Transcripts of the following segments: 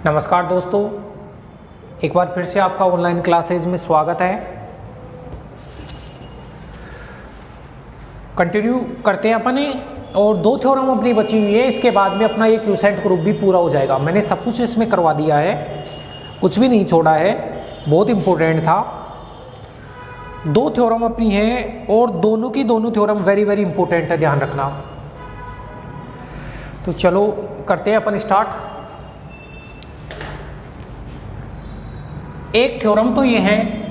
नमस्कार दोस्तों, एक बार फिर से आपका ऑनलाइन क्लासेज में स्वागत है। कंटिन्यू करते हैं अपने और दो थ्योरम अपनी बची हुई है। इसके बाद में अपना ये क्यूसेंट ग्रुप भी पूरा हो जाएगा। मैंने सब कुछ इसमें करवा दिया है, कुछ भी नहीं छोड़ा है, बहुत इम्पोर्टेंट था। दो थ्योरम अपनी है और दोनों की दोनों थ्योरम वेरी वेरी इंपॉर्टेंट है, ध्यान रखना। तो चलो करते हैं अपन स्टार्ट। एक थ्योरम तो ये है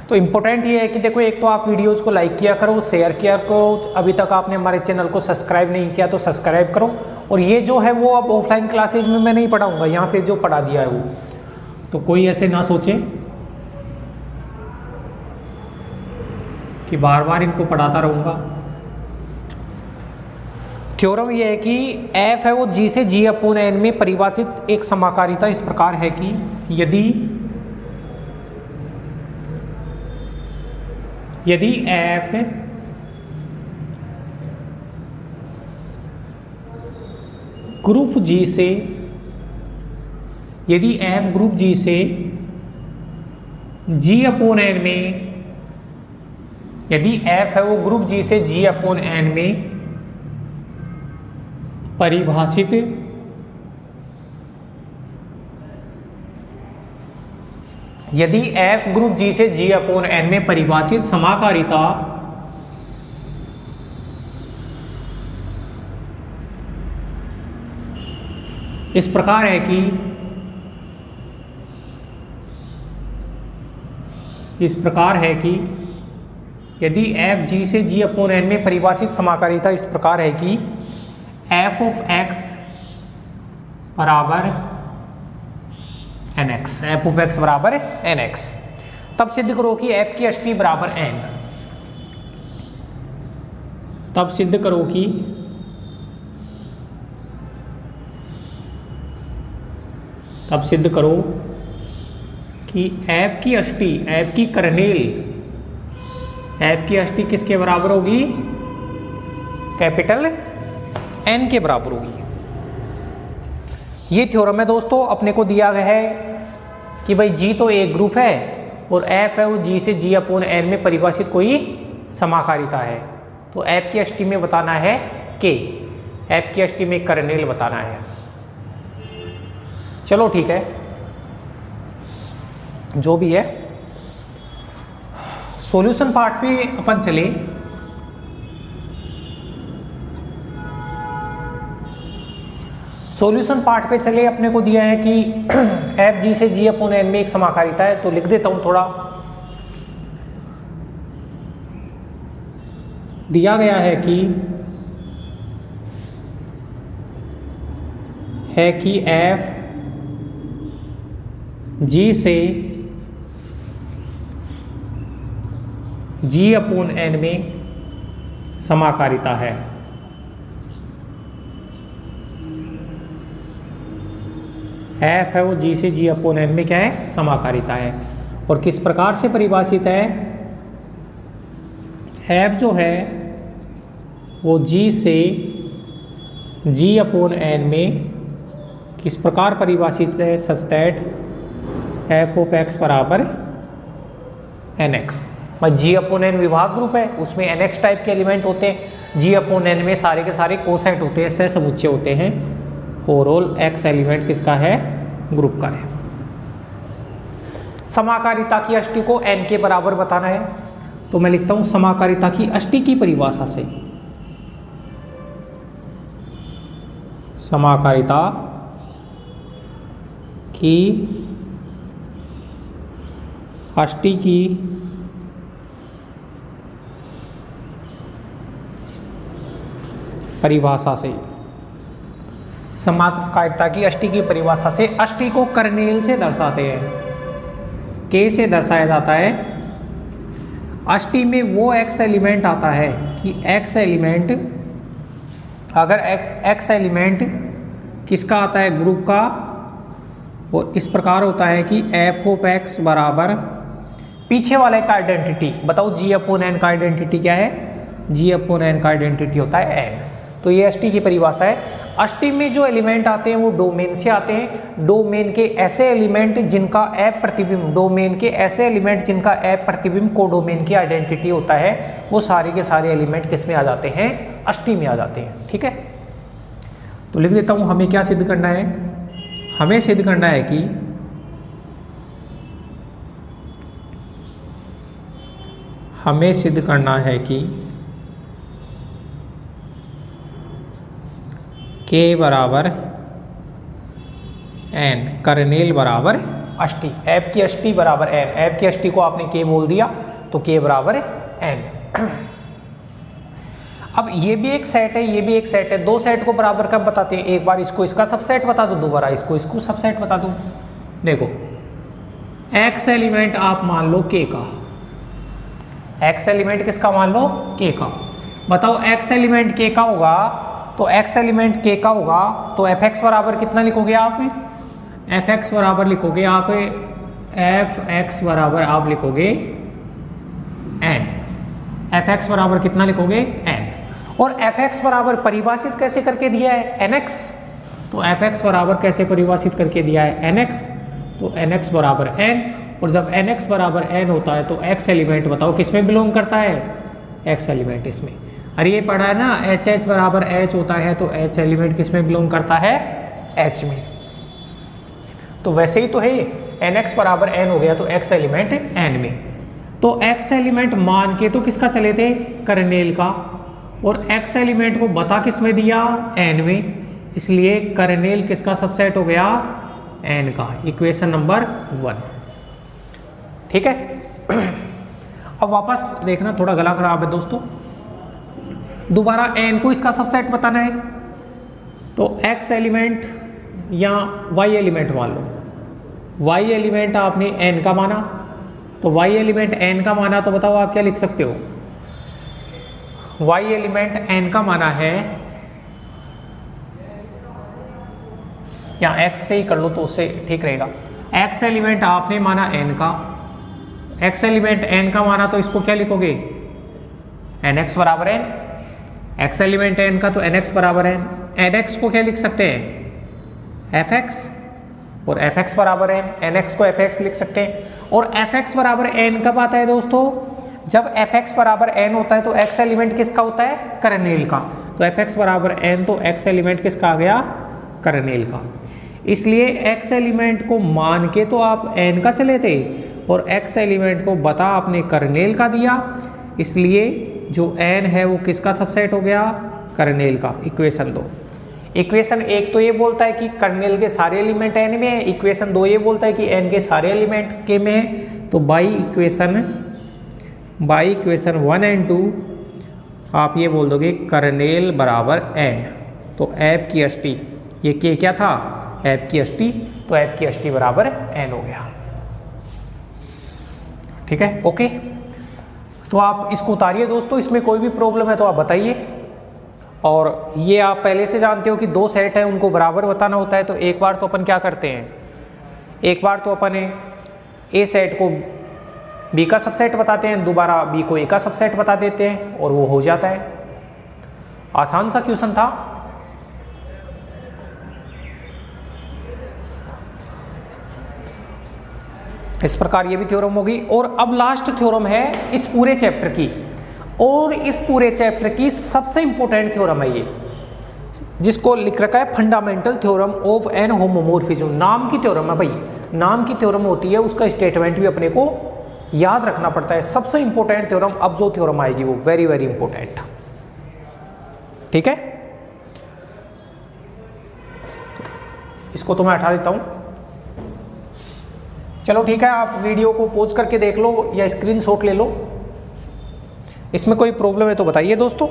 तो इम्पोर्टेंट ये है कि देखो, एक तो आप वीडियोज़ को लाइक किया करो, शेयर किया करो। अभी तक आपने हमारे चैनल को सब्सक्राइब नहीं किया तो सब्सक्राइब करो। और ये जो है वो अब ऑफलाइन क्लासेज में मैं नहीं पढ़ाऊंगा, यहाँ पे जो पढ़ा दिया है वो, तो कोई ऐसे ना सोचे कि बार बार इनको पढ़ाता रहूँगा। थ्योरम ये है कि एफ है वो जी से जी अपॉन एन में परिभाषित एक समाकारिता इस प्रकार है कि यदि एफ ग्रुप जी से, यदि एफ ग्रुप जी से जी अपॉन एन में, यदि एफ है वो ग्रुप जी से जी अपॉन एन में परिभाषित यदि f ग्रुप g से g अपॉन n में परिभाषित समाकारिता इस प्रकार है कि यदि f g से g अपॉन n में परिभाषित समाकारिता इस प्रकार है कि f ऑफ x बराबर nx, f ऑफ x बराबर nx, तब सिद्ध करो कि f की अष्टी बराबर n। तब सिद्ध करो कि f की अष्टी, f की कर्नेल, f की अष्टी किसके बराबर होगी? कैपिटल n के बराबर होगी। ये थ्योरम है दोस्तों, अपने को दिया गया है कि भाई जी तो एक ग्रुप है और एफ है वो जी से जी अपॉन एन में परिभाषित कोई समाकारिता है। तो एफ की अष्टी में बताना है के, एफ की अष्टी में कर्नेल बताना है। चलो ठीक है, जो भी है। सॉल्यूशन पार्ट पे अपन चले। सॉल्यूशन पार्ट पे चले। अपने को दिया है कि एफ जी से जी अपॉन एन में एक समाकारिता है, तो लिख देता हूं थोड़ा। दिया गया है कि एफ जी से जी अपॉन एन में समाकारिता है। एफ है वो जी से जी अपॉन एन में क्या है? समाकारिता है। और किस प्रकार से परिभाषित है? एफ जो है वो जी से जी अपॉन एन में किस प्रकार परिभाषित है? Such that F of x बराबर एन एक्स। जी अपॉन एन विभाग ग्रुप है, उसमें एन एक्स टाइप के एलिमेंट होते हैं। जी अपॉन एन में सारे के सारे कोसेट होते हैं, सह समुच्चय होते हैं। ओवरऑल एक्स एलिमेंट किसका है? ग्रुप का है। समाकारिता की अष्टी को n के बराबर बताना है, तो मैं लिखता हूं समाकारिता की अष्टी की परिभाषा से, समाकारिता की अष्टी की परिभाषा से, समाकारिता की अष्टी की परिभाषा से। अष्टी को कर्नेल से दर्शाते हैं, के से दर्शाया जाता है। अष्टी में वो x एलिमेंट आता है कि x एलिमेंट, अगर x एलिमेंट किसका आता है, ग्रुप का, और इस प्रकार होता है कि f ऑफ x बराबर पीछे वाले का आइडेंटिटी, बताओ g अपॉन n का आइडेंटिटी क्या है, g अपॉन n का आइडेंटिटी होता है n। तो ये अष्टी की परिभाषा है। अष्टी में जो एलिमेंट आते हैं वो डोमेन से आते हैं, डोमेन के ऐसे एलिमेंट जिनका ऐप प्रतिबिंब, डोमेन के ऐसे एलिमेंट जिनका ऐप प्रतिबिंब कोडोमेन की आइडेंटिटी होता है, वो सारे के सारे एलिमेंट किस में आ जाते हैं, अष्टी में आ जाते हैं। ठीक है, तो लिख देता हूं, हमें क्या सिद्ध करना है, हमें सिद्ध करना है कि हमें सिद्ध करना है कि k बराबर n, कर्नेल बराबर अष्टी, ऐप की अष्टी बराबर n, ऐप की अष्टी को आपने k बोल दिया तो k बराबर n। अब ये भी एक सेट है, ये भी एक सेट है, दो सेट को बराबर कब बताते हैं, एक बार इसको इसका सबसेट बता दो, दोबारा इसको सबसेट बता दो। देखो x एलिमेंट आप मान लो k का, x एलिमेंट किसका मान लो, k का, बताओ x एलिमेंट k का होगा तो x एलिमेंट k का होगा तो fx बराबर कितना लिखोगे आप, fx बराबर लिखोगे आप, fx बराबर आप लिखोगे n, fx बराबर कितना लिखोगे n, और fx बराबर परिभाषित कैसे करके दिया है nx, तो fx बराबर कैसे परिभाषित करके दिया है nx, तो nx बराबर n, और जब nx बराबर n होता है तो x एलिमेंट बताओ किस में बिलोंग करता है, x एलिमेंट इसमें। अरे ये पढ़ा है ना, एच एच बराबर एच होता है तो एच एलिमेंट किस में बिलोंग करता है, एच में। तो वैसे ही तो है, एन एक्स बराबर एन हो गया तो एक्स एलिमेंट एन में, तो एक्स एलिमेंट मान के तो किसका चले थे, कर्नेल का, और एक्स एलिमेंट को बता किस में दिया, एन में, इसलिए कर्नेल किसका सबसेट हो गया, एन का। Equation number 1। ठीक है, अब वापस देखना, थोड़ा गला खराब है दोस्तों, दोबारा n को इसका सबसेट बताना है, तो x एलिमेंट या y एलिमेंट मान लो, y एलिमेंट आपने n का माना, तो y एलिमेंट n का माना तो बताओ आप क्या लिख सकते हो, y एलिमेंट n का माना है, या x से ही कर लो तो उससे ठीक रहेगा, x एलिमेंट आपने माना n का, x एलिमेंट n का माना तो इसको क्या लिखोगे, nx बराबर n, x एलिमेंट n का तो nx बराबर n, nx को क्या लिख सकते हैं, fx, और fx बराबर n, nx को fx लिख सकते हैं, और fx बराबर n कब आता है दोस्तों, जब fx बराबर n होता है तो x एलिमेंट किसका होता है, कर्नेल का, तो fx बराबर n तो x एलिमेंट किसका आ गया, कर्नेल का। इसलिए x एलिमेंट को मान के तो आप n का चले थे, और x एलिमेंट को बता आपने कर्नेल का दिया, इसलिए जो n है वो किसका सबसेट हो गया, कर्नेल का। इक्वेशन 2, इक्वेशन 1 तो ये बोलता है कि कर्नेल के सारे एलिमेंट n में है, इक्वेशन 2 ये बोलता है कि n के सारे एलिमेंट k में है, तो बाई इक्वेशन 1 एंड 2 आप ये बोल दोगे कर्नेल बराबर n, तो ऐप की अष्टी, ये k क्या था, ऐप की अष्टी, तो ऐप की अष्टी बराबर n हो गया। ठीक है, ओके, तो आप इसको उतारिए दोस्तों, इसमें कोई भी प्रॉब्लम है तो आप बताइए। और ये आप पहले से जानते हो कि दो सेट है, उनको बराबर बताना होता है, तो एक बार तो अपन क्या करते हैं, एक बार तो अपन ए सेट को बी का सबसेट बताते हैं, दोबारा बी को ए का सबसेट बता देते हैं, और वो हो जाता है। आसान सा क्वेश्चन था। इस प्रकार ये भी थ्योरम होगी। और अब लास्ट थ्योरम है इस पूरे चैप्टर की, और इस पूरे चैप्टर की सबसे इंपॉर्टेंट थ्योरम है ये, जिसको लिख रखा है fundamental theorem of an homomorphism. नाम की थ्योरम है भाई, नाम की थ्योरम होती है, उसका स्टेटमेंट भी अपने को याद रखना पड़ता है। सबसे इंपॉर्टेंट थ्योरम, अब जो थ्योरम आएगी वो वेरी वेरी इंपॉर्टेंट। ठीक है, इसको तो मैं हटा देता हूं। चलो ठीक है, आप वीडियो को पॉज करके देख लो या स्क्रीनशॉट ले लो, इसमें कोई प्रॉब्लम है तो बताइए दोस्तों।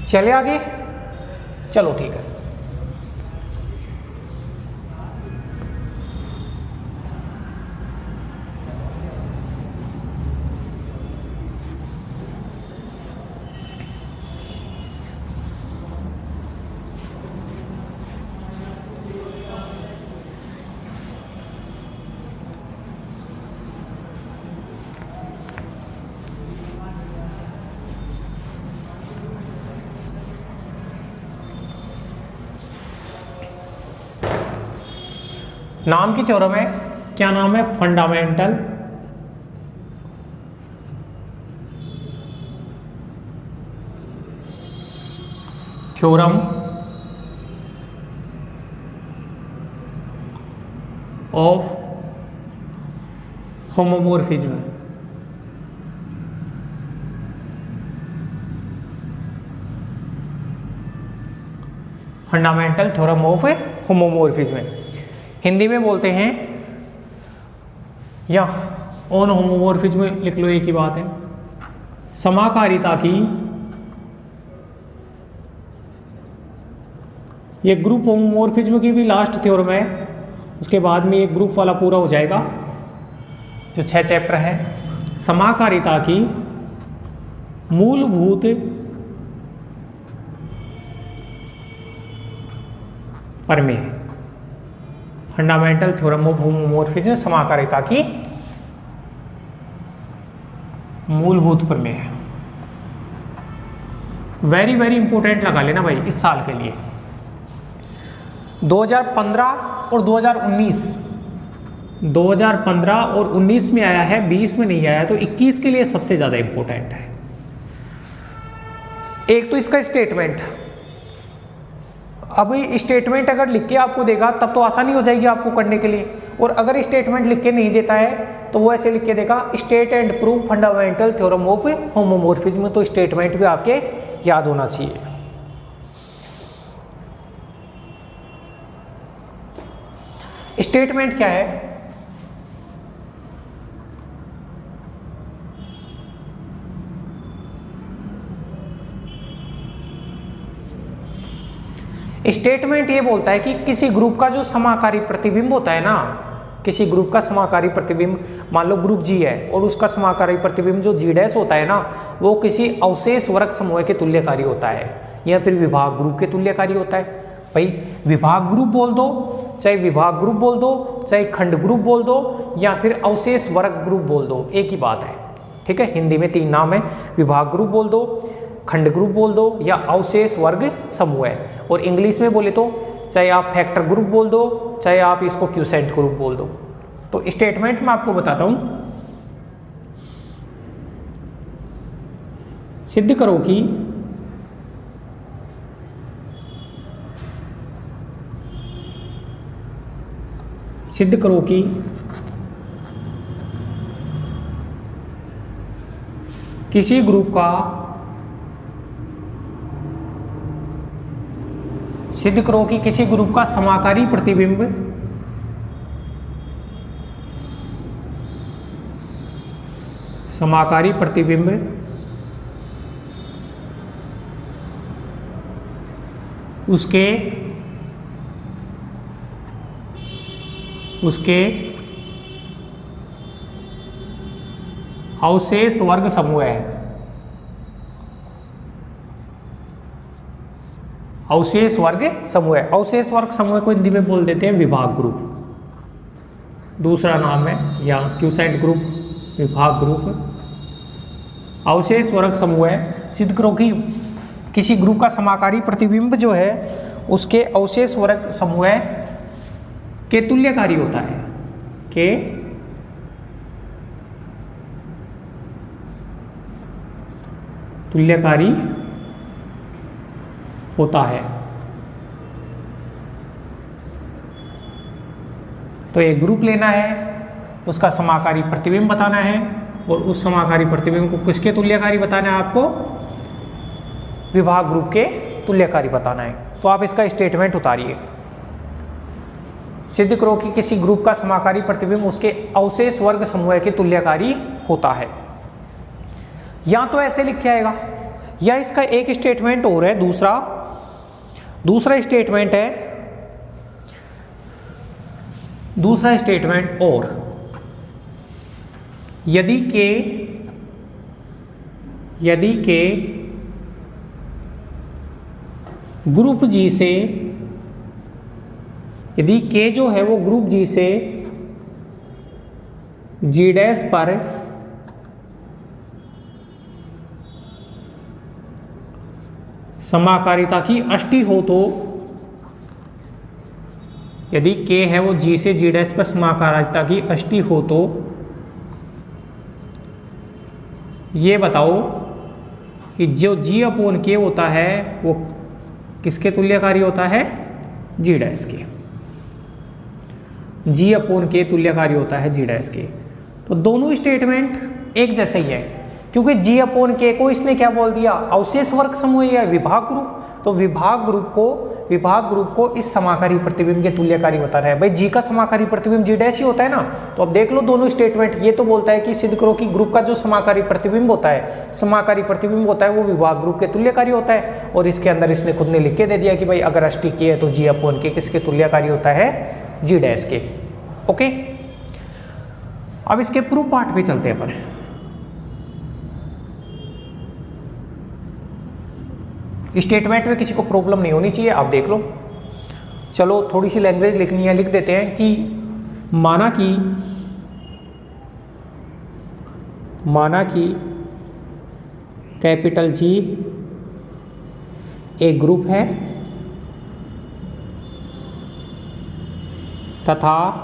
चले आगे, चलो ठीक है। नाम की थ्योरम है, क्या नाम है? Fundamental theorem of homomorphism. Fundamental theorem of homomorphism Hindi में बोलते हैं, या ऑन होमोमोर्फिज्म लिख लो, एक ही बात है। समाकारिता की, ये ग्रुप होमोमोर्फिज्म की भी लास्ट थ्योरम है, उसके बाद में ये ग्रुप वाला पूरा हो जाएगा जो 6 चैप्टर है। समाकारिता की मूलभूत प्रमेय, फंडामेंटल थ्योरम ऑफ होमोमोर्फिज्म, समाकारिता की मूलभूत प्रमेय। वेरी वेरी इंपॉर्टेंट लगा लेना भाई इस साल के लिए। 2015 और 2015 और 19 में आया है, 20 में नहीं आया, तो 21 के लिए सबसे ज्यादा इंपॉर्टेंट है। एक तो इसका स्टेटमेंट, अभी स्टेटमेंट अगर लिख के आपको देगा तब तो आसानी हो जाएगी आपको करने के लिए, और अगर स्टेटमेंट लिख के नहीं देता है तो वो ऐसे लिख के देगा state and prove fundamental theorem of homomorphism, तो स्टेटमेंट भी आपके याद होना चाहिए। स्टेटमेंट क्या है? स्टेटमेंट ये बोलता है कि किसी ग्रुप का जो समाकारी प्रतिबिंब होता है ना, किसी ग्रुप का समाकारी प्रतिबिंब, मान लो ग्रुप जी है और उसका समाकारी प्रतिबिंब जो जी डैश होता है ना, वो किसी अवशेष वर्ग समूह के तुल्यकारी होता है, या फिर विभाग ग्रुप के तुल्यकारी होता है। भाई विभाग ग्रुप बोल दो, चाहे विभाग ग्रुप बोल दो, चाहे खंड ग्रुप बोल दो, या फिर अवशेष वर्ग ग्रुप बोल दो, एक ही बात है। ठीक है, हिंदी में 3 नाम है, विभाग ग्रुप बोल दो, खंड ग्रुप बोल दो, या अवशेष वर्ग समूह है। और इंग्लिश में बोले तो चाहे आप फैक्टर ग्रुप बोल दो, चाहे आप इसको क्यूसेंट ग्रुप बोल दो। तो स्टेटमेंट में आपको बताता हूं, सिद्ध करो कि किसी ग्रुप का, सिद्ध करो कि किसी ग्रुप का समाकारी प्रतिबिंब उसके अवशेष वर्ग समूह है। अवशेष वर्ग समूह है। अवशेष वर्ग समूह को हिंदी में बोल देते हैं विभाग ग्रुप, दूसरा नाम है, या क्यूसेंट ग्रुप, विभाग ग्रुप। अवशेष वर्ग समूह है। सिद्ध करो कि किसी ग्रुप का समाकारी प्रतिबिंब जो है उसके अवशेष वर्ग समूह के तुल्यकारी होता है, के तुल्यकारी होता है। तो एक ग्रुप लेना है, उसका समाकारी प्रतिबिंब बताना है, और उस समाकारी प्रतिबिंब को किसके तुल्यकारी बताना है आपको? विभाग ग्रुप के तुल्यकारी बताना है। तो आप इसका स्टेटमेंट उतारिए। सिद्ध करो कि किसी ग्रुप का समाकारी प्रतिबिंब उसके अवशेष वर्ग समूह के तुल्यकारी होता है। या तो ऐसे लिख आएगा, या इसका एक स्टेटमेंट और है, दूसरा स्टेटमेंट है, दूसरा स्टेटमेंट और, यदि के ग्रुप जी से, यदि के जो है वो ग्रुप जी से जी डैश पर समाकारिता की अष्टी हो, तो यदि k है वो g से g डैश पर समाकारिता की अष्टी हो तो ये बताओ कि जो g अपॉन k होता है वो किसके तुल्यकारी होता है? g डैश के। g अपॉन k तुल्यकारी होता है g डैश के। तो दोनों स्टेटमेंट एक जैसे ही है, क्योंकि g अपॉन k को इसने क्या बोल दिया? अवशेष वर्ग समूह या विभाग ग्रुप। तो विभाग ग्रुप को इस समाकारी प्रतिबिंब के तुल्यकारी बताना है। भाई g का समाकारी प्रतिबिंब g डैश ही होता है ना। तो अब देख लो दोनों स्टेटमेंट, ये तो बोलता है कि सिद्ध करो कि ग्रुप का जो समाकारी प्रतिबिंब होता है वो विभाग ग्रुप के तुल्यकारी होता है, और इसके अंदर इसने खुद ने लिख के दे दिया कि भाई अगर अष्टी k है तो g अपॉन k किसके तुल्यकारी होता है? g डैश के। ओके, अब इसके प्रूफ पार्ट पे चलते हैं अपन। स्टेटमेंट में किसी को प्रॉब्लम नहीं होनी चाहिए, आप देख लो। चलो थोड़ी सी लैंग्वेज लिखनी है, लिख देते हैं कि माना कि कैपिटल G एक ग्रुप है तथा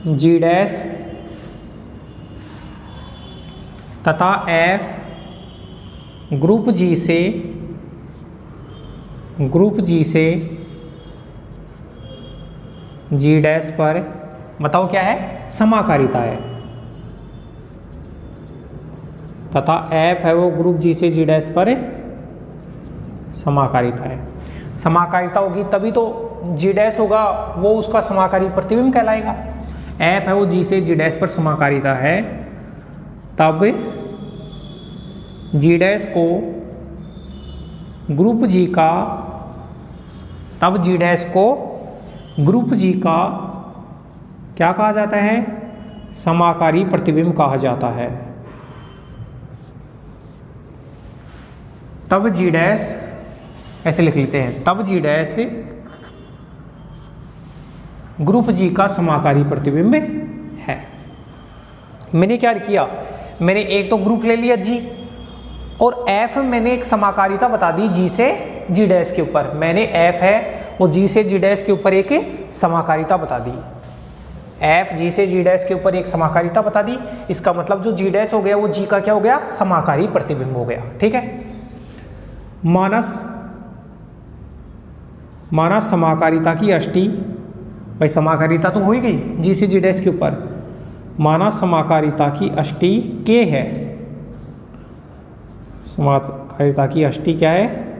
G डैश तथा F ग्रुप G से G डैश पर, बताओ क्या है? समाकारिता है। तथा F है वो ग्रुप G से G डैश पर समाकारिता है। समाकारिता होगी तभी तो G डैश होगा, वो उसका समाकारी प्रतिबिंब कहलाएगा। F है वो G से G डैश पर समाकारिता है, तब G डैश को ग्रुप G का क्या कहा जाता है? समाकारी प्रतिबिंब कहा जाता है। तब G डैश, ऐसे लिख लेते हैं, तब G डैश ग्रुप G का समाकारी प्रतिबिंब है। मैंने क्या किया? मैंने एक तो ग्रुप ले लिया G, और F मैंने एक समाकारिता बता दी G से G डैश के ऊपर। मैंने F है वो G से G डैश के ऊपर एक समाकारिता बता दी। F G से G डैश के ऊपर एक समाकारिता बता दी। इसका मतलब जो G डैश हो गया वो G का क्या हो गया? समाकारी प्रतिबिंब हो गया। ठीक है। मानस समाकारिता की अष्टी, भाई समाकारिता तो हो ही गई G से G डैश के ऊपर। मानस समाकारिता की अष्टी K है। समाकारिता की अष्टी क्या है?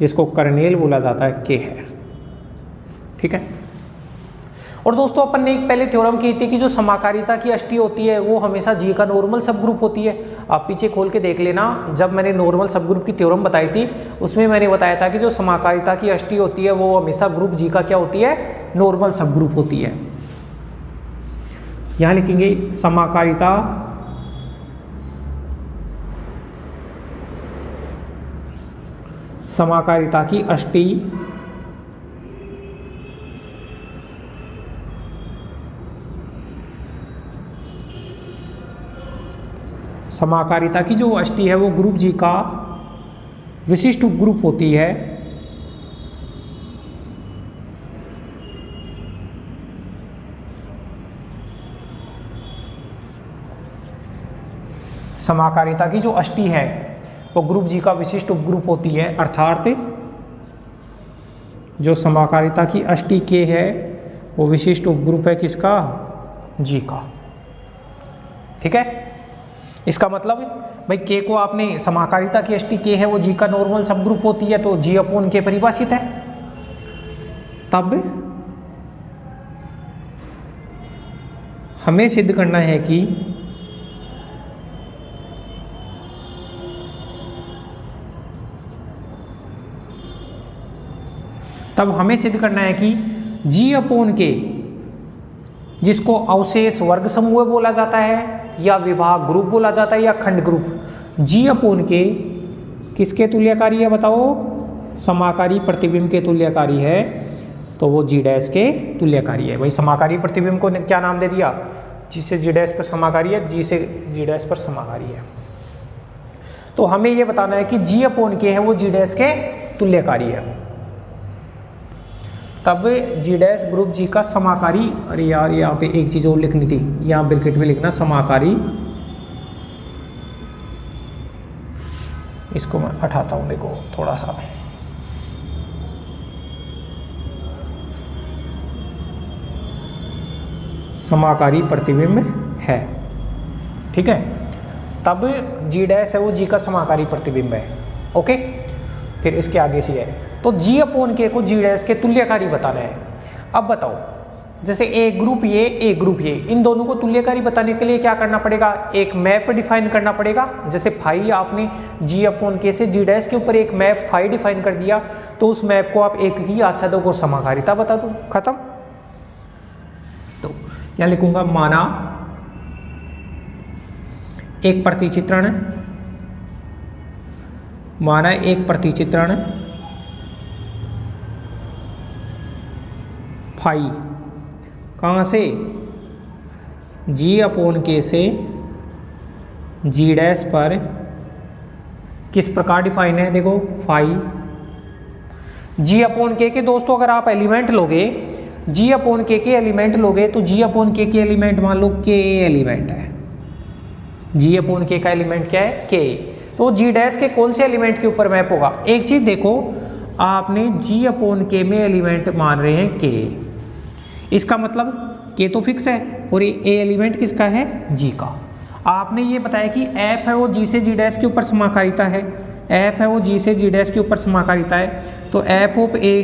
जिसको कर्नेल बोला जाता है, K है। ठीक है। और दोस्तों अपन ने एक पहले थ्योरम की थी कि जो समाकारिता की अष्टी होती है वो हमेशा G का नॉर्मल सब ग्रुप होती है। आप पीछे खोल के देख लेना, जब मैंने नॉर्मल सब ग्रुप की थ्योरम बताई थी उसमें मैंने बताया था कि जो समाकारिता की अष्टी होती है वो हमेशा ग्रुप G का क्या होती है? नॉर्मल सब ग्रुप होती है। यहां लिखेंगे समाकारिता की अष्टी समाकारिता की जो अष्टी है वो ग्रुप G का विशिष्ट उपग्रुप होती है। समाकारिता की जो अष्टी है वो ग्रुप G का विशिष्ट उपग्रुप होती है, अर्थात जो समाकारिता की अष्टी K है वो विशिष्ट उपग्रुप है किसका? G का। ठीक है। इसका मतलब भाई K को आपने, समाकारिता की अष्टी K है वो G का नॉर्मल सब ग्रुप होती है, तो G अपॉन K परिभाषित है। तब हमें सिद्ध करना है कि G अपॉन K, जिसको अवशेष वर्ग समूह बोला जाता है या विभाग ग्रुप बोला जाता है या खंड ग्रुप, G अपॉन K किसके तुल्यकारी है? बताओ। समाकारी प्रतिबिंब के तुल्यकारी है, तो वो G डैश के तुल्यकारी है। भाई समाकारी प्रतिबिंब को क्या नाम दे दिया? G से G डैश पर समाकारी है, G से G डैश पर समाकारी है। तो हमें ये बताना है कि G अपॉन K है वो G डैश के तुल्यकारी है। तब जी डैश ग्रुप जी का समाकारी, अरे यार यहाँ पे एक चीज़ और लिखनी थी, यहाँ ब्रैकेट में लिखना समाकारी, इसको मैं हटाता हूँ, देखो थोड़ा सा, समाकारी प्रतिबिंब है, ठीक है। तब जी डैश है वो जी का समाकारी प्रतिबिंब है, ओके। फिर इसके आगे से है, तो जी अपॉन के को जी डैश के तुल्यकारी बताना है। अब बताओ, जैसे ए ग्रुप ये, इन दोनों को तुल्यकारी बताने के लिए क्या करना पड़ेगा, एक मैप डिफाइन करना पड़ेगा। जैसे फाई आपने जी अपॉन के से जी डैश के ऊपर एक मैप फाई डिफाइन कर दिया, तो उस मैप को आप एक की आच्छादक को समाकारिता बता दो, खत्म। तो यहाँ लिखूंगा, माना एक प्रतिचित्रण, माना एक प्रतिचित्रण फाई कहाँ से, जी अपॉन के से जी डैश पर किस प्रकार डिफाइन है, देखो फाई जी अपॉन के दोस्तों अगर आप एलिमेंट लोगे, जी अपॉन के एलिमेंट लोगे, तो जी अपॉन के एलिमेंट मान लो के एलिमेंट है, जी अपॉन के का एलिमेंट क्या है, के। तो जी डैश के कौन से एलिमेंट के ऊपर मैप होगा, एक चीज देखो, आपने जी अपॉन के में एलिमेंट मान रहे हैं के, इसका मतलब के तो फिक्स है, और ये एलिमेंट किसका है, जी का। आपने ये बताया कि एफ है वो जी से जी डैश के ऊपर समाकारिता है, एफ है वो जी से जी डैश के ऊपर समाकारिता है, तो एफ ऑफ ए,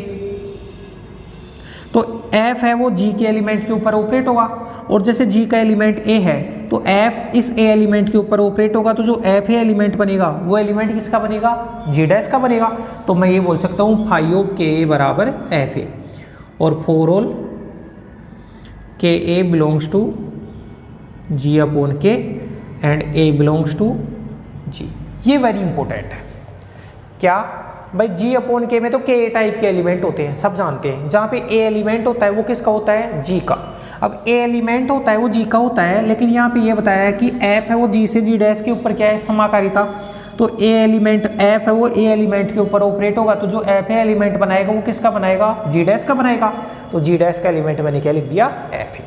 तो एफ है वो जी के एलिमेंट के ऊपर ऑपरेट होगा, और जैसे जी का एलिमेंट ए है तो एफ इस ए एलिमेंट के ऊपर ऑपरेट होगा, तो जो एफ ए एलिमेंट बनेगा वो एलिमेंट किसका बनेगा, जी डैश का बनेगा। तो मैं ये बोल सकता हूँ फाई ऑफ के ए बराबर एफ ए, और फॉर ऑल के a belongs to G upon के एंड ए बिलोंग्स टू जी। ये वेरी इंपॉर्टेंट है। क्या भाई, जी अपॉन के में तो के टाइप के एलिमेंट होते हैं, सब जानते हैं। जहाँ पे ए एलिमेंट होता है वो किसका होता है, जी का। अब ए एलिमेंट होता है वो जी का होता है, लेकिन यहाँ पे ये बताया है कि एफ है वो जी से जी डैश के ऊपर क्या है, समाकारिता। तो ए एलिमेंट एफ है वो ए एलिमेंट के ऊपर ऑपरेट होगा, तो जो एफ ए एलिमेंट बनाएगा वो किसका बनाएगा, जी डैश का बनाएगा। तो जी डैश का एलिमेंट मैंने क्या लिख दिया, एफ ए।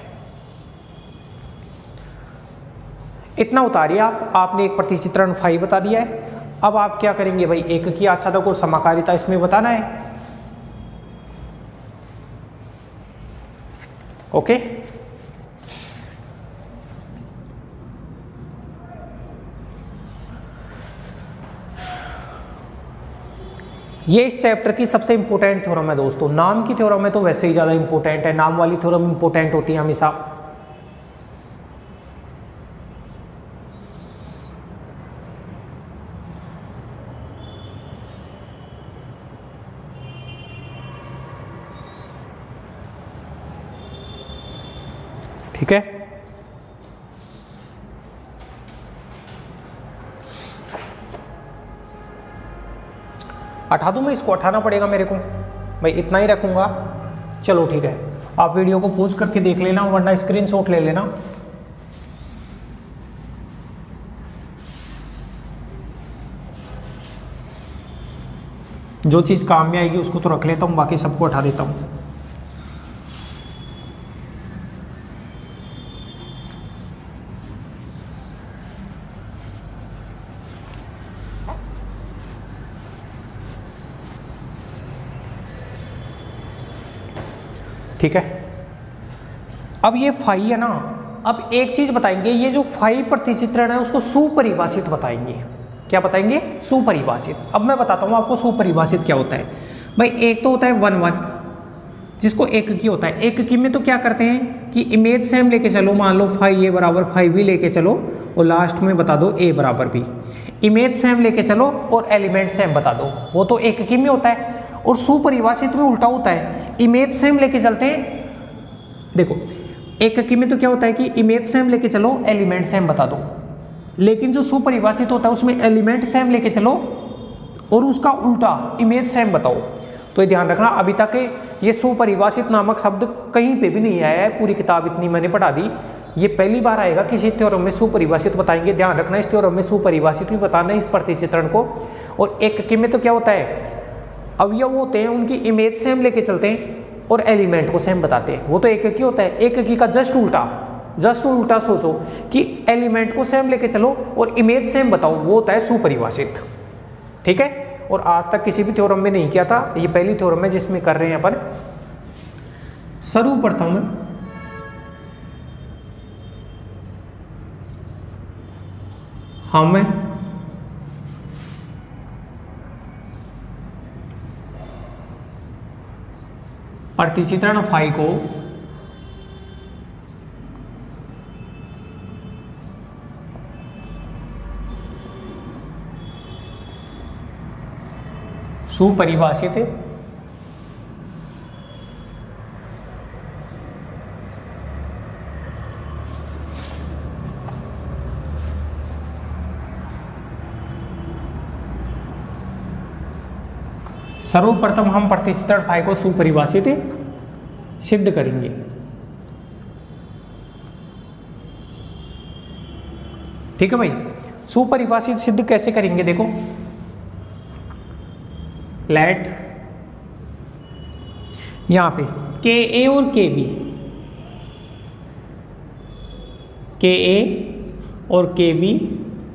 इतना उतारिए आपने एक प्रतिचित्रण फाई बता दिया है। अब आप क्या करेंगे भाई, एक की आच्छादक और समाकारिता इसमें बताना है, ओके। ये इस चैप्टर की सबसे इंपॉर्टेंट थ्योरम है दोस्तों। नाम की थ्योरम है तो वैसे ही ज्यादा इंपॉर्टेंट है, नाम वाली थ्योरम इंपॉर्टेंट होती है हमेशा। ठीक है, हटा दूं मैं इसको, हटाना पड़ेगा मेरे को भाई, इतना ही रखूंगा। चलो ठीक है, आप वीडियो को पॉज करके देख लेना, वरना स्क्रीनशॉट ले लेना। जो चीज काम में आएगी उसको तो रख लेता हूं, बाकी सबको हटा देता हूं। ठीक है, अब ये फाई है ना, अब एक चीज बताएंगे, ये जो फाई प्रतिचित्रण है उसको सुपरिभाषित बताएंगे। क्या बताएंगे, सुपरिभाषित। अब मैं बताता हूँ आपको सुपरिभाषित क्या होता है। भाई एक तो होता है 1 1, जिसको एक की होता है। एक की में तो क्या करते हैं कि इमेज सेम लेके चलो, मान लो फाई ए बराबर फाई बी लेके चलो, और लास्ट में बता दो ए बराबर बी। इमेज सेम लेके चलो और एलिमेंट सेम बता दो, वो तो एक की में होता है। और सुपरिभाषित में उल्टा होता है, इमेज सेम लेके चलते हैं। देखो एक की में तो क्या होता है कि इमेज सेम लेके चलो, एलिमेंट सेम बता दो, लेकिन जो सुपरिभाषित होता है उसमें एलिमेंट सेम लेके चलो और उसका उल्टा इमेज सेम बताओ। तो ये ध्यान रखना, अभी तक ये सुपरिभाषित नामक शब्द कहीं पे भी नहीं आया है, पूरी किताब इतनी मैंने पढ़ा दी, ये पहली बार आएगा किसी थ्योरम में सुपरिभाषित बताएंगे। ध्यान रखना, इस थ्योरम में सुपरिभाषित भी बताना है, इस प्रतिचित्रण को। और एक की में तो क्या होता है, अवयव होते हैं उनकी इमेज सेम लेके चलते हैं, और एलिमेंट को सेम बताते हैं। वो तो एककी होता है, एककी का जस्ट उल्टा सोचो कि एलिमेंट को सेम लेके चलो और इमेज सेम बताओ, वो होता है सुपरिभाषित। ठीक है, और आज तक किसी भी थ्योरम में नहीं किया था, ये पहली थ्योरम है जिसमें कर रहे हैं अपन। सर्वप्रथम हम प्रतिचित्रण फाई को सुपरिभाषित सर्वप्रथम हम प्रतिचित्रण फाई को सुपरिभाषित सिद्ध करेंगे। ठीक है भाई, सुपरिभाषित सिद्ध कैसे करेंगे, देखो लेट यहां पे के ए और के बी, के ए और के बी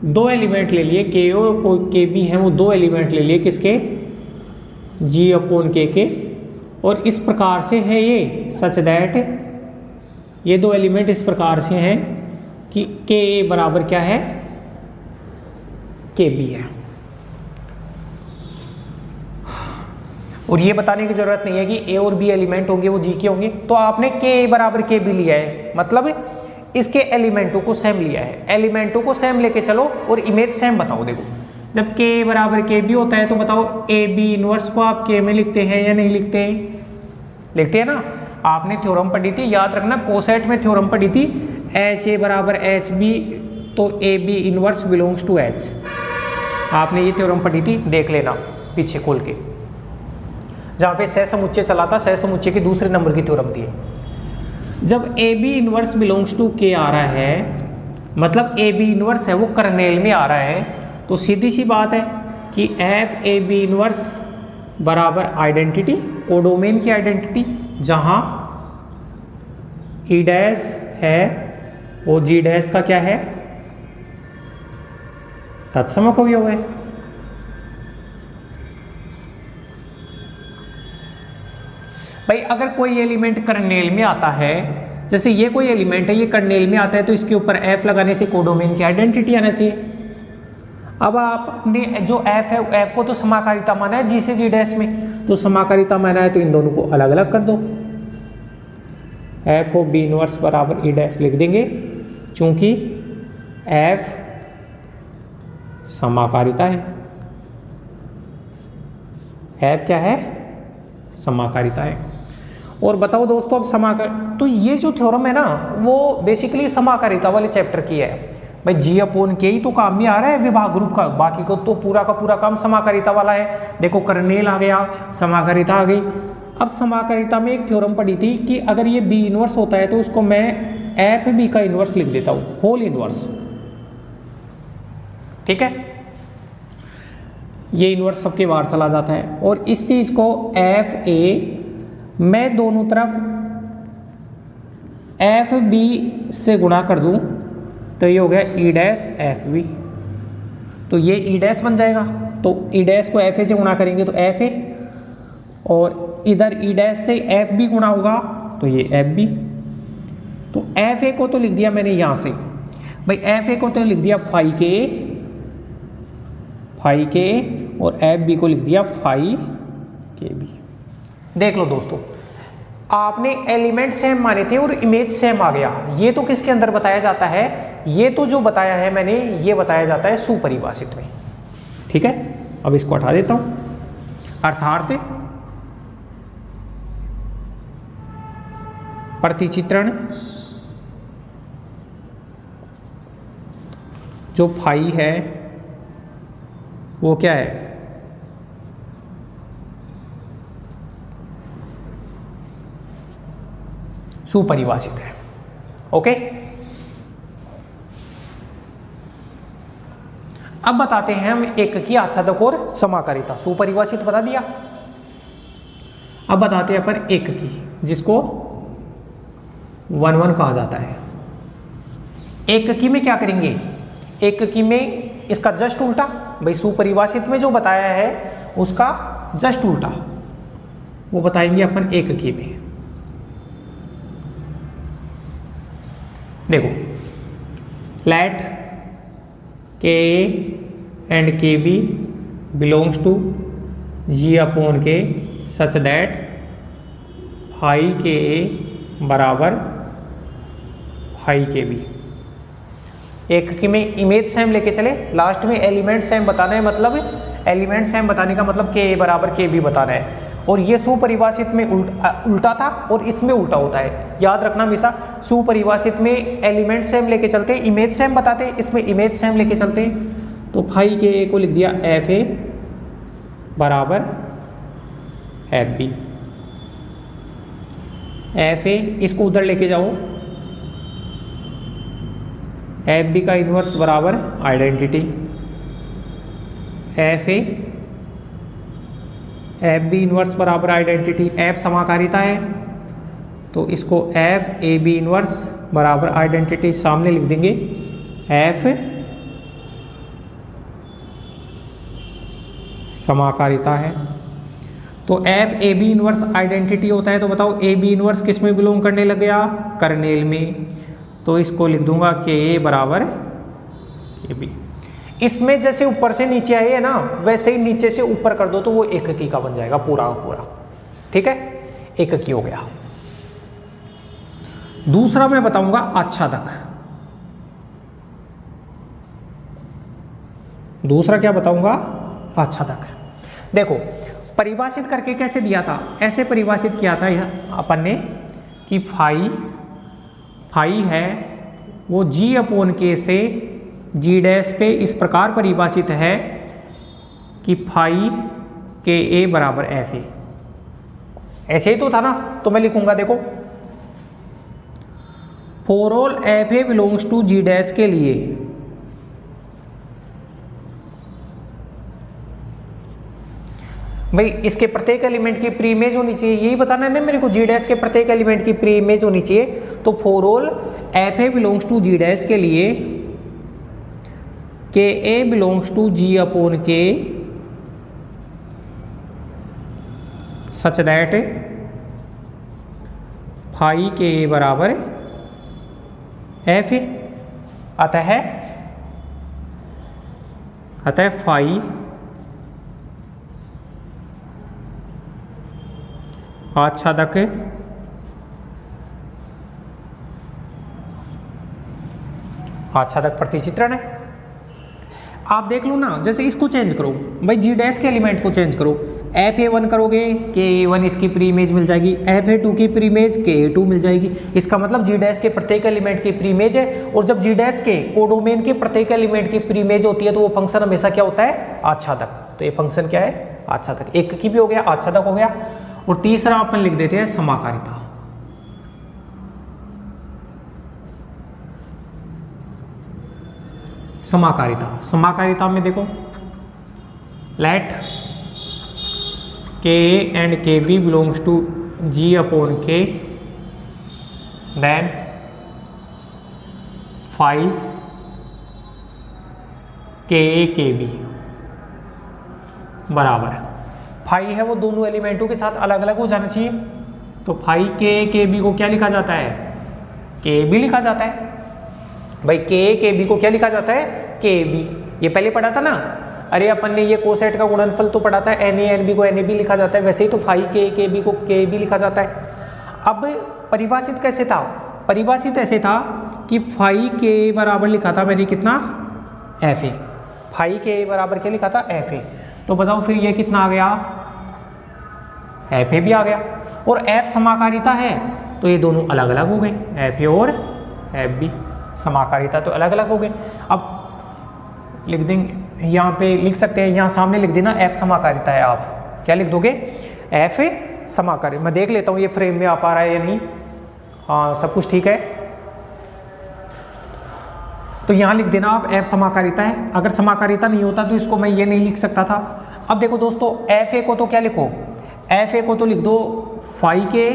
दो एलिमेंट ले लिए, के और के बी हैं वो दो एलिमेंट ले लिए किसके, जी अपॉन के, और इस प्रकार से है ये सच दैट ये दो एलिमेंट इस प्रकार से हैं कि के ए बराबर क्या है, के बी है। और ये बताने की जरूरत नहीं है कि ए और बी एलिमेंट होंगे वो जी के होंगे, तो आपने के ए बराबर के बी लिया है, मतलब इसके एलिमेंटों को सेम लिया है। एलिमेंटों को सेम लेके चलो और इमेज सेम बताओ। देखो जब के बराबर के बी होता है तो बताओ ए बी इनवर्स को आप के में लिखते हैं या नहीं लिखते हैं, लिखते हैं ना। आपने थ्योरम पढ़ी थी, याद रखना कोसेट में थ्योरम पढ़ी थी, एच ए बराबर एच बी, तो a b inverse belongs to H. आपने ये थ्योरम पढ़ी थी, देख लेना पीछे खोल के, जहाँ पे सहसमुच्चय चला था, सहसमुच्चय के दूसरे नंबर की थ्योरम थी। जब a b inverse belongs to K आ रहा है, मतलब ए बी इनवर्स है वो कर्नेल में आ रहा है, तो सीधी सी बात है कि एफ ए बी इनवर्स बराबर आइडेंटिटी, कोडोमेन की आइडेंटिटी, जहां ई डैश है वो जी डैश का क्या है, तत्समक अवयव है। भाई अगर कोई एलिमेंट कर्नेल में आता है, जैसे ये कोई एलिमेंट है ये कर्नेल में आता है, तो इसके ऊपर एफ लगाने से कोडोमेन की आइडेंटिटी आना चाहिए। अब आपने जो एफ है, एफ को तो समाकारिता माना है जी से जी डैश में, तो समाकारिता माना है तो इन दोनों को अलग अलग कर दो, एफ ओ बी इनवर्स बराबर ई डैश लिख देंगे, चूंकि एफ समाकारिता है, एफ क्या है, समाकारिता है। और बताओ दोस्तों अब तो ये जो थ्योरम है ना वो बेसिकली समाकारिता वाले चैप्टर की है। भाई जी अपॉन के ही तो काम में आ रहा है विभाग ग्रुप का, बाकी को तो पूरा का पूरा काम समाकारिता वाला है। देखो कर्नेल आ गया, समाकारिता आ गई। अब समाकारिता में एक थ्योरम पढ़ी थी कि अगर ये बी इनवर्स होता है तो उसको मैं एफ बी का इनवर्स लिख देता हूं, होल इनवर्स। ठीक है, ये इनवर्स सबके बाहर चला जाता है, और इस चीज को एफ ए मैं दोनों तरफ एफ बी से गुणा कर दूं तो ये हो गया ई डैश एफ बी, तो ये ई डैश बन जाएगा। तो ई डैश को एफ ए से गुणा करेंगे तो एफ ए, और इधर ई डैश से एफ बी गुणा होगा तो ये एफ बी। तो एफ ए को तो लिख दिया मैंने यहां से, भाई एफ ए को तो लिख दिया फाई के, और एफ बी को लिख दिया फाई के बी। देख लो दोस्तों, आपने एलिमेंट सेम माने थे और इमेज सेम आ गया। ये तो किसके अंदर बताया जाता है, ये तो जो बताया है मैंने ये बताया जाता है सुपरिभाषित में। ठीक है, अब इसको हटा देता हूं। अर्थात प्रतिचित्रण जो फाई है वो क्या है, सुपरिभाषित है। ओके, अब बताते हैं हम एक की आच्छादक और समाकारिता। सुपरिभाषित बता दिया, अब बताते हैं अपन एक की, जिसको 1 1 कहा जाता है। एक की में क्या करेंगे, एक की में इसका जस्ट उल्टा, भाई सुपरिभाषित में जो बताया है उसका जस्ट उल्टा वो बताएंगे अपन एक की में। देखो, late K and K b belongs to G upon K such that phi के ए बराबर फाई के बी। एक की में इमेज सेम लेके चले, लास्ट में एलिमेंट सेम बताना है, मतलब एलिमेंट सेम बताने का मतलब के ए बराबर के बी बताना है। और ये सुपरिभाषित में उल्टा था और इसमें उल्टा होता है, याद रखना हमेशा। सुपरिभाषित में एलिमेंट सेम लेके चलते, इमेज सेम बताते, इसमें इमेज सेम लेके चलते। तो फाई के ए को लिख दिया एफ ए बराबर एफ बी। एफ ए इसको उधर लेके जाओ, एफ बी का इन्वर्स बराबर identity. F a f b inverse बराबर आइडेंटिटी। एफ समाकारिता है तो इसको एफ ए बी इन्वर्स बराबर आइडेंटिटी सामने लिख देंगे। एफ समाकारिता है तो f a b inverse identity होता है। तो बताओ ए बी इन्वर्स किस में बिलोंग करने लग गया, कर्नेल में। तो इसको लिख दूंगा के ए बराबर के बी। इसमें जैसे ऊपर से नीचे आए है ना, वैसे ही नीचे से ऊपर कर दो तो वो एक की का बन जाएगा पूरा का पूरा। ठीक है, एक की हो गया। दूसरा मैं बताऊंगा आच्छादक। दूसरा क्या बताऊंगा, आच्छादक। देखो, परिभाषित करके कैसे दिया था, ऐसे परिभाषित किया था यह अपन ने कि फाई है वो जी अपॉन के से जी डैश पे इस प्रकार परिभाषित है कि फाई के ए बराबर एफ ए। ऐसे ही तो था ना, तो मैं लिखूंगा, देखो, for all f a belongs to G dash के लिए भाई इसके प्रत्येक एलिमेंट की प्री इमेज होनी चाहिए, यही बताना है ना मेरे को, जी डैश के प्रत्येक एलिमेंट की प्री इमेज होनी चाहिए। तो for all f a belongs to G dash के लिए K a belongs to G upon K such that phi के ए बराबर एफ ए। अतः फाई आच्छादक प्रतिचित्रण है। आप देख लो ना, जैसे इसको चेंज करो भाई, जी डैश के एलिमेंट को चेंज करो, एफ ए वन करोगे के ए वन इसकी प्री इमेज मिल जाएगी, एफ ए टू की प्री इमेज के ए टू मिल जाएगी। इसका मतलब जी डैश के प्रत्येक एलिमेंट की प्री इमेज है। और जब जी डैश के कोडोमेन के प्रत्येक एलिमेंट की प्री इमेज होती है तो वो फंक्शन हमेशा क्या होता है, आच्छादक। तो ये फंक्शन क्या है, आच्छादक। एक की भी हो गया, आच्छादक हो गया। और तीसरा अपन लिख देते हैं समाकारिता। समाकारिता में देखो, late K and K b belongs to G upon K, then phi K b बराबर, फाई है वो दोनों एलिमेंटों के साथ अलग अलग हो जाना चाहिए। तो फाई के बी को क्या लिखा जाता है, के बी लिखा जाता है। भाई के बी को क्या लिखा जाता है, के बी। ये पहले पढ़ा था ना, अरे अपन ने ये कोसेट का गुणनफल तो पढ़ा था, एन ए एन बी को एन ए बी लिखा जाता है, वैसे ही तो फाई के बी को के बी लिखा जाता है। अब परिभाषित कैसे था, परिभाषित ऐसे था कि फाई के बराबर लिखा था मैंने कितना, एफ ए। फाई के बराबर क्या लिखा था, एफ ए। तो बताओ फिर ये कितना आ गया, एफ ए भी आ गया। और एफ समाकारिता है तो ये दोनों अलग अलग हो गए, एफ ए और एफ बी समाकारिता तो अलग अलग हो गए। अब लिख देंगे, यहाँ पे लिख सकते हैं, यहाँ सामने लिख देना एफ समाकारिता है। आप क्या लिख दोगे, एफ ए समाकारिता। मैं देख लेता हूँ ये फ्रेम में आ पा रहा है या नहीं। हाँ, सब कुछ ठीक है। तो यहाँ लिख देना आप एफ समाकारिता है। अगर समाकारिता नहीं होता तो इसको मैं ये नहीं लिख सकता था। अब देखो दोस्तों, एफ ए को तो क्या लिखो, एफ ए को तो लिख दो फाई के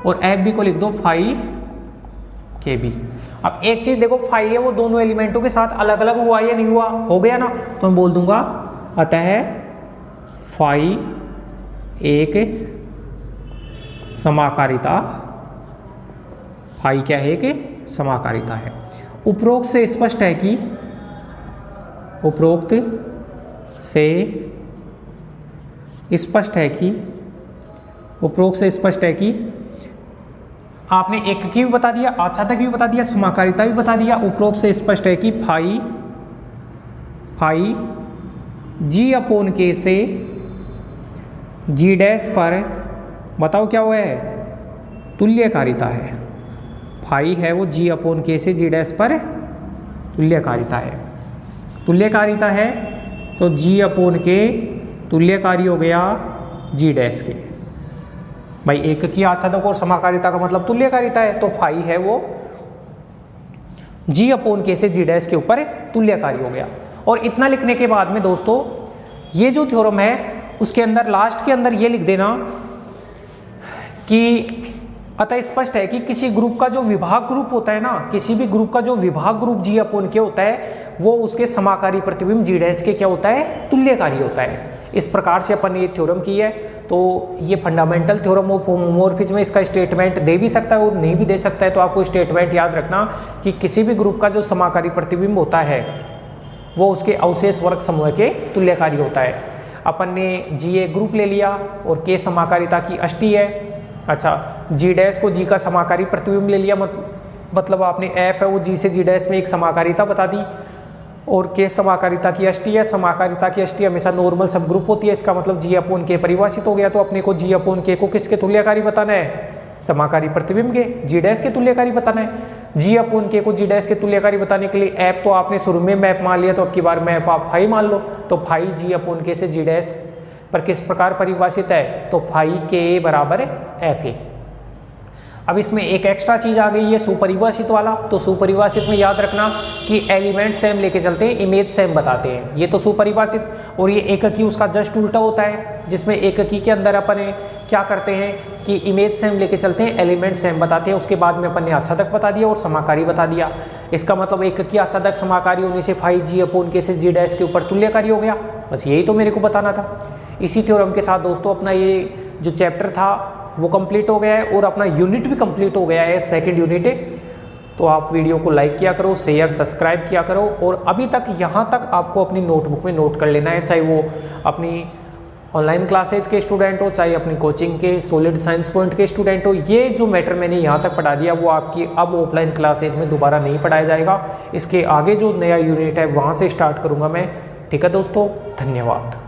और एफ बी को लिख दो फाई के बी। अब एक चीज देखो, फाई है वो दोनों एलिमेंटों के साथ अलग अलग हुआ या नहीं हुआ, हो गया ना, तो मैं बोल दूंगा अतः फाई एक समाकारिता, फाई क्या है कि समाकारिता है। उपरोक्त से स्पष्ट है कि, उपरोक्त से स्पष्ट है कि, उपरोक्त से स्पष्ट है कि आपने एककी भी बता दिया, आच्छादक भी बता दिया, समाकारिता भी बता दिया। उपरोक्त से स्पष्ट है कि फाई फाई जी अपोन के से जी डैश पर बताओ क्या हुआ है, तुल्यकारिता है। फाई है वो जी अपोन के से जी डैश पर तुल्यकारिता है। तुल्यकारिता है तो जी अपोन के तुल्यकारी हो गया जी डैश के। भाई एक की आच्छादक और समाकारिता का मतलब तुल्यकारिता है, तो फाई है वो जी अपोन के से जी डैश के ऊपर तुल्यकारी हो गया। और इतना लिखने के बाद में दोस्तों ये जो थ्योरम है उसके अंदर लास्ट के अंदर ये लिख देना कि अतः स्पष्ट है कि किसी ग्रुप का जो विभाग ग्रुप होता है ना, किसी भी ग्रुप का जो विभाग ग्रुप जी अपोन के होता है वो उसके समाकारी प्रतिबिंब जी डैश के क्या होता है, तुल्यकारी होता है। इस प्रकार से अपन ने ये थ्योरम की है। तो ये फंडामेंटल थ्योरम ऑफ होमोमोर्फिज्म में इसका स्टेटमेंट दे भी सकता है और नहीं भी दे सकता है। तो आपको स्टेटमेंट याद रखना कि किसी भी ग्रुप का जो समाकारी प्रतिबिंब होता है वो उसके अवशेष वर्ग समूह के तुल्यकारी होता है। अपन ने जी ए ग्रुप ले लिया और के समाकारिता की अष्टी है। अच्छा, जी डैश को जी का समाकारी प्रतिबिंब ले लिया, मतलब आपने एफ है वो जी से जी डैश में एक समाकारिता बता दी, और के समाकारिता की अष्टी है। समाकारिता की अष्टी हमेशा नॉर्मल सब ग्रुप होती है, इसका मतलब जी अपोन के परिभाषित हो गया। तो अपने को जी अपोन के को किसके तुल्यकारी बताना है, समाकारी प्रतिबिंब के जी डैश के तुल्यकारी बताना है। जी अपोन के को जी डैश के तुल्यकारी बताने के लिए एफ तो आपने शुरू में मैप मान लिया, तो अब की बार मैप आप फाई मान लो। तो फाई जी अपोन के से जी डैश पर किस प्रकार परिभाषित है, तो फाई के बराबर एफ है। अब इसमें एक एक्स्ट्रा चीज आ गई है सुपरिभाषित वाला। तो सुपरिभाषित में याद रखना कि एलिमेंट सेम लेके चलते हैं, इमेज सेम बताते हैं, ये तो सुपरिभाषित। और ये एककी उसका जस्ट उल्टा होता है, जिसमें एककी के अंदर अपन क्या करते हैं कि इमेज सेम लेके चलते हैं, एलिमेंट सेम बताते हैं, उसके बाद में अपन ने आच्छादक बता दिया और समाकारी बता दिया। इसका मतलब एककी आच्छादक समाकारी होने से फाई जी अपोन के से जी डैश के ऊपर तुल्यकारी हो गया। बस यही तो मेरे को बताना था। इसी थ्योरम के साथ दोस्तों अपना ये जो चैप्टर था वो कंप्लीट हो गया है और अपना यूनिट भी कंप्लीट हो गया है, सेकंड यूनिट है। तो आप वीडियो को लाइक किया करो, शेयर सब्सक्राइब किया करो, और अभी तक यहाँ तक आपको अपनी नोटबुक में नोट कर लेना है, चाहे वो अपनी ऑनलाइन क्लासेज के स्टूडेंट हो, चाहे अपनी कोचिंग के सॉलिड साइंस पॉइंट के स्टूडेंट हो। ये जो मैटर मैंने यहाँ तक पढ़ा दिया वो आपकी अब ऑफलाइन क्लासेज में दोबारा नहीं पढ़ाया जाएगा। इसके आगे जो नया यूनिट है वहाँ से स्टार्ट करूँगा मैं। ठीक है दोस्तों, धन्यवाद।